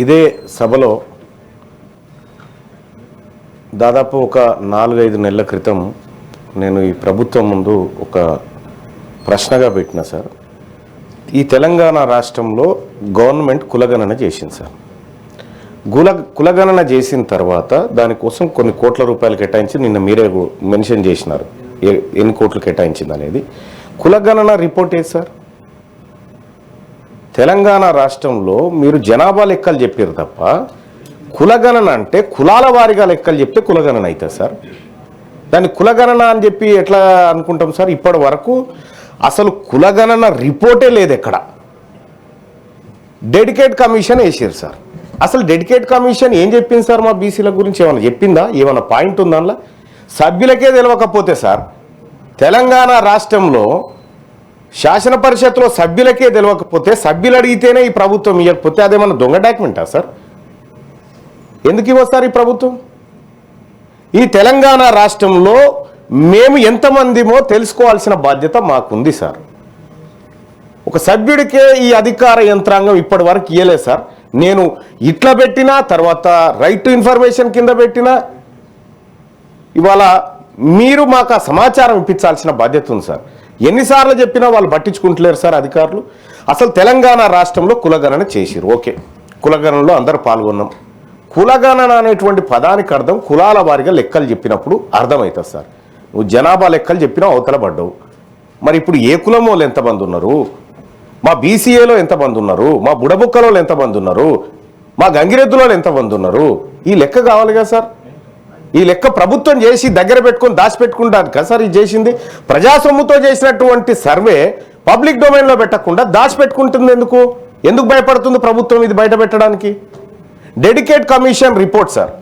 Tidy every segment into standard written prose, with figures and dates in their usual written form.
ఇదే సభలో దాదాపు ఒక 4-5 నెలల క్రితం నేను ఈ ప్రభుత్వం ముందు ఒక ప్రశ్నగా పెట్టిన సార్. ఈ తెలంగాణ రాష్ట్రంలో గవర్నమెంట్ కులగణన చేసింది సార్. కులగణన చేసిన తర్వాత దానికోసం కొన్ని కోట్ల రూపాయలు కేటాయించి నిన్న మీరే మెన్షన్ చేసినారు ఎన్ని కోట్లు కేటాయించింది అనేది. కులగణన రిపోర్ట్ ఏది సార్? తెలంగాణ రాష్ట్రంలో మీరు జనాభా లెక్కలు చెప్పారు తప్ప కులగణన అంటే కులాల వారిగా లెక్కలు చెప్తే కులగణన అవుతుంది సార్. దాన్ని కులగణన అని చెప్పి ఎట్లా అనుకుంటాం సార్? ఇప్పటి వరకు అసలు కులగణన రిపోర్టే లేదు ఎక్కడ. డెడికేట్ కమిషన్ వేసారు సార్. అసలు డెడికేట్ కమిషన్ ఏం చెప్పింది సార్? మా బీసీల గురించి ఏమైనా చెప్పిందా? ఏమైనా పాయింట్ ఉందా? అందులో సభ్యులకే తెలియకపోతే సార్, తెలంగాణ రాష్ట్రంలో శాసన పరిషత్తులో సభ్యులకే తెలియకపోతే సభ్యులు అడిగితేనే ఈ ప్రభుత్వం ఇవ్వకపోతే అదేమన్నా దొంగ డాక్యుమెంటా సార్? ఎందుకు ఇవ్వస్తారు ఈ ప్రభుత్వం? ఈ తెలంగాణ రాష్ట్రంలో మేము ఎంతమందిమో తెలుసుకోవాల్సిన బాధ్యత మాకుంది సార్. ఒక సభ్యుడికే ఈ అధికార యంత్రాంగం ఇప్పటి వరకు ఇవ్వలేదు సార్. నేను ఇట్లా పెట్టినా, తర్వాత రైట్ టు ఇన్ఫర్మేషన్ కింద పెట్టినా, ఇవాళ మీరు మాకు ఆ సమాచారం ఇప్పించాల్సిన బాధ్యత ఉంది సార్. ఎన్నిసార్లు చెప్పినా వాళ్ళు పట్టించుకుంటలేరు సార్ అధికారులు. అసలు తెలంగాణ రాష్ట్రంలో కులగణన చేసిరు, ఓకే, కులగణనలో అందరూ పాల్గొన్నాం. కులగణన అనేటువంటి పదానికి అర్థం కులాల వారిగా లెక్కలు చెప్పినప్పుడు అర్థమవుతుంది సార్. నువ్వు జనాభా లెక్కలు చెప్పినా అవతల పడ్డావు. మరి ఇప్పుడు ఏ కులం వాళ్ళు ఎంతమంది ఉన్నారు, మా బీసీఏలో ఎంతమంది ఉన్నారు, మా బుడబుక్కలో ఎంతమంది ఉన్నారు, మా గంగిరెద్దులో ఎంతమంది ఉన్నారు, ఈ లెక్క కావాలిగా సార్. ఈ లెక్క ప్రభుత్వం చేసి దగ్గర పెట్టుకొని దాచిపెట్టుకుంటారు కదా సార్. ఇది చేసింది ప్రజాసొమ్ముతో చేసినటువంటి సర్వే పబ్లిక్ డొమైన్లో పెట్టకుండా దాచిపెట్టుకుంటుంది. ఎందుకు భయపడుతుంది ప్రభుత్వం ఇది బయట పెట్టడానికి? డెడికేట్ కమిషన్ రిపోర్ట్ సార్,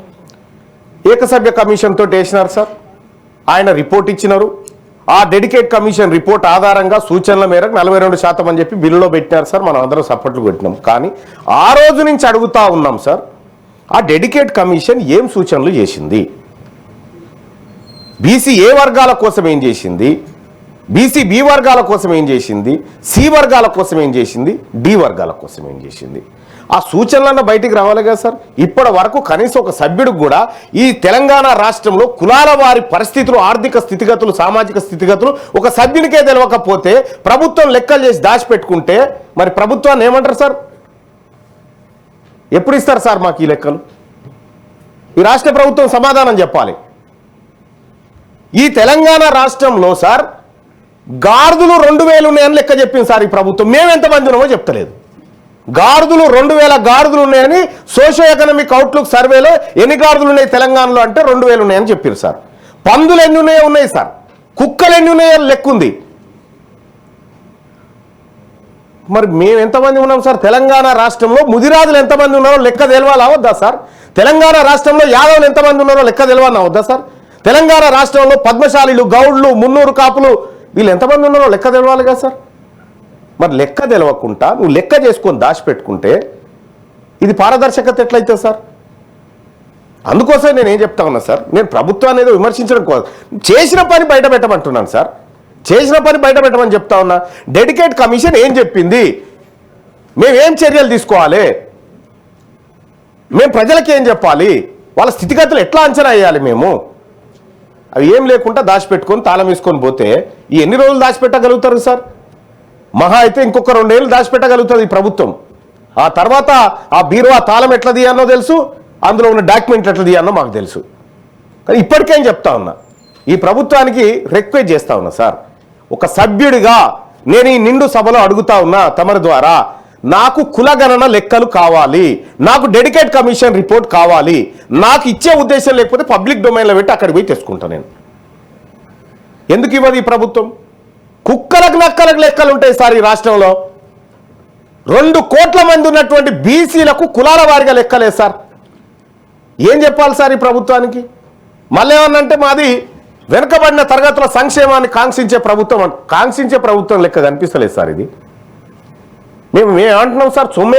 ఏకసభ్య కమిషన్ తోటి వేసినారు సార్. ఆయన రిపోర్ట్ ఇచ్చినారు. ఆ డెడికేట్ కమిషన్ రిపోర్ట్ ఆధారంగా సూచనల మేరకు 42% అని చెప్పి బిల్లులో పెట్టినారు సార్. మనం అందరం సపోర్ట్లు కొట్టినాం. కానీ ఆ రోజు నుంచి అడుగుతా ఉన్నాం సార్, ఆ డెడికేట్ కమిషన్ ఏం సూచనలు చేసింది? బీసీ ఏ వర్గాల కోసం ఏం చేసింది, బీసీ బి వర్గాల కోసం ఏం చేసింది, సి వర్గాల కోసం ఏం చేసింది, డి వర్గాల కోసం ఏం చేసింది? ఆ సూచనలన్న బయటికి రావాలి కదా సార్. ఇప్పటి వరకు కనీసం ఒక సభ్యుడికి కూడా ఈ తెలంగాణ రాష్ట్రంలో కులాల వారి పరిస్థితులు, ఆర్థిక స్థితిగతులు, సామాజిక స్థితిగతులు ఒక సభ్యునికే తెలియకపోతే ప్రభుత్వం లెక్కలు చేసి దాచిపెట్టుకుంటే మరి ప్రభుత్వాన్ని ఏమంటారు సార్? ఎప్పుడు ఇస్తారు సార్ మాకు ఈ లెక్కలు? ఈ రాష్ట్ర ప్రభుత్వం సమాధానం చెప్పాలి. ఈ తెలంగాణ రాష్ట్రంలో సార్ గాడిదలు 2000 ఉన్నాయని లెక్క చెప్పింది సార్ ఈ ప్రభుత్వం. మేము ఎంతమంది ఉన్నామో చెప్తలేదు. గాడిదలు 2000 గాడిదలు ఉన్నాయని సోషో ఎకనామిక్ అవుట్లుక్ సర్వేలో ఎన్ని గాడిదలు ఉన్నాయి తెలంగాణలో అంటే 2000 ఉన్నాయని చెప్పారు సార్. పందులు ఎన్ని ఉన్నాయో ఉన్నాయి సార్, కుక్కలు ఎన్ని ఉన్నాయో లెక్క ఉంది. మరి మేము ఎంతమంది ఉన్నాం సార్? తెలంగాణ రాష్ట్రంలో ముదిరాజులు ఎంతమంది ఉన్నారో లెక్క తెలవాలా వద్దా సార్? తెలంగాణ రాష్ట్రంలో యాదవులు ఎంతమంది ఉన్నారో లెక్క తెలవాలా వద్దా సార్? తెలంగాణ రాష్ట్రంలో పద్మశాలీలు, గౌడ్లు, మున్నూరు కాపులు వీళ్ళు ఎంతమంది ఉన్నారో లెక్క తెలవాలి కదా సార్. మరి లెక్క తెలవకుండా నువ్వు లెక్క చేసుకొని దాచిపెట్టుకుంటే ఇది పారదర్శకత ఎట్లయితే సార్? అందుకోసం నేను ఏం చెప్తా ఉన్నా సార్, నేను ప్రభుత్వాన్ని ఏదో విమర్శించడం కోసం చేసిన పని బయట పెట్టమంటున్నాను సార్. చేసిన పని బయట పెట్టమని చెప్తా ఉన్నా. డెడికేట్ కమిషన్ ఏం చెప్పింది, మేమేం చర్యలు తీసుకోవాలి, మేము ప్రజలకి ఏం చెప్పాలి, వాళ్ళ స్థితిగతులు ఎట్లా అంచనా వేయాలి, మేము అవి ఏం లేకుండా దాచిపెట్టుకొని తాళం వేసుకొని పోతే ఈ ఎన్ని రోజులు దాచిపెట్టగలుగుతారు సార్? మహా అయితే ఇంకొక 2 ఏళ్ళు దాచిపెట్టగలుగుతుంది ఈ ప్రభుత్వం. ఆ తర్వాత ఆ బీరువా తాళం ఎట్లా తీయాలో తెలుసు, అందులో ఉన్న డాక్యుమెంట్లు ఎట్లా తీయాలో మాకు తెలుసు. కానీ ఇప్పటికేం చెప్తా ఉన్నా, ఈ ప్రభుత్వానికి రిక్వెస్ట్ చేస్తా ఉన్నా సార్, ఒక సభ్యుడిగా నేను ఈ నిండు సభలో అడుగుతా ఉన్నా తమరి ద్వారా, నాకు కులగణన లెక్కలు కావాలి, నాకు డెడికేట్ కమిషన్ రిపోర్ట్ కావాలి. నాకు ఇచ్చే ఉద్దేశం లేకపోతే పబ్లిక్ డొమైన్లో పెట్టి అక్కడికి పోయి తెచ్చుకుంటా నేను. ఎందుకు ఇవ్వదు ఈ ప్రభుత్వం? కుక్కలకు నక్కలకు లెక్కలు ఉంటాయి సార్ ఈ రాష్ట్రంలో. 2 కోట్ల మంది ఉన్నటువంటి బీసీలకు కులాల వారిగా లెక్కలే సార్. ఏం చెప్పాలి సార్ ఈ ప్రభుత్వానికి? మళ్ళీ ఏమన్నంటే మాది వెనుకబడిన తరగతుల సంక్షేమాన్ని కాంక్షించే ప్రభుత్వం లెక్క కనిపిస్తలేదు సార్ ఇది. మేము ఏమంటున్నాం సార్, సొమ్మే